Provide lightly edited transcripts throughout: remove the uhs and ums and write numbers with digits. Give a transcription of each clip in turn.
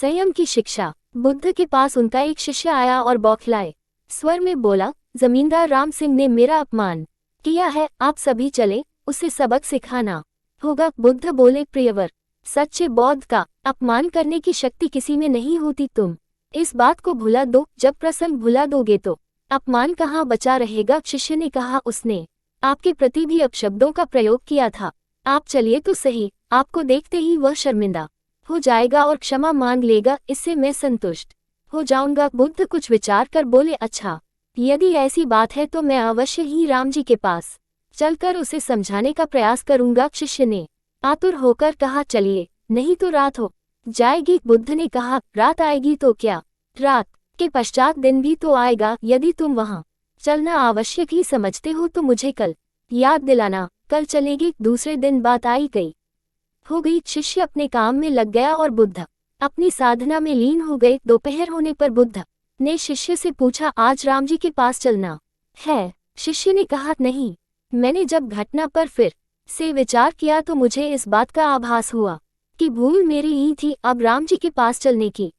संयम की शिक्षा। बुद्ध के पास उनका एक शिष्य आया और बौखलाए स्वर में बोला, जमींदार राम सिंह ने मेरा अपमान किया है, आप सभी चले उसे सबक सिखाना होगा। बुद्ध बोले, प्रियवर, सच्चे बौद्ध का अपमान करने की शक्ति किसी में नहीं होती। तुम इस बात को भुला दो, जब प्रसंग भुला दोगे तो अपमान कहाँ बचा रहेगा। शिष्य ने कहा, उसने आपके प्रति भी अपशब्दों का प्रयोग किया था। आप चलिए तो सही, आपको देखते ही वह शर्मिंदा हो जाएगा और क्षमा मांग लेगा, इससे मैं संतुष्ट हो जाऊंगा। बुद्ध कुछ विचार कर बोले, अच्छा, यदि ऐसी बात है तो मैं अवश्य ही राम जी के पास चलकर उसे समझाने का प्रयास करूंगा। शिष्य ने आतुर होकर कहा, चलिए, नहीं तो रात हो जाएगी। बुद्ध ने कहा, रात आएगी तो क्या, रात के पश्चात दिन भी तो आएगा। यदि तुम वहां चलना आवश्यक ही समझते हो तो मुझे कल याद दिलाना। कल चलेगी। दूसरे दिन बात आई गई हो गई। शिष्य अपने काम में लग गया और बुद्ध अपनी साधना में लीन हो गए। दोपहर होने पर बुद्ध ने शिष्य से पूछा, आज राम जी के पास चलना है? शिष्य ने कहा, नहीं, मैंने जब घटना पर फिर से विचार किया तो मुझे इस बात का आभास हुआ कि भूल मेरी ही थी। अब राम जी के पास चलने की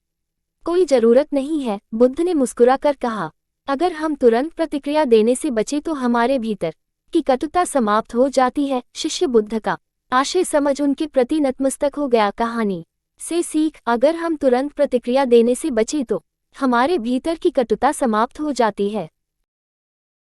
कोई जरूरत नहीं है। बुद्ध ने मुस्कुराकर कहा, अगर हम तुरंत प्रतिक्रिया देने से बचे तो हमारे भीतर की कटुता समाप्त हो जाती है। शिष्य बुद्ध का आशय समझ उनके प्रति नतमस्तक हो गया। कहानी से सीख, अगर हम तुरंत प्रतिक्रिया देने से बचे तो हमारे भीतर की कटुता समाप्त हो जाती है।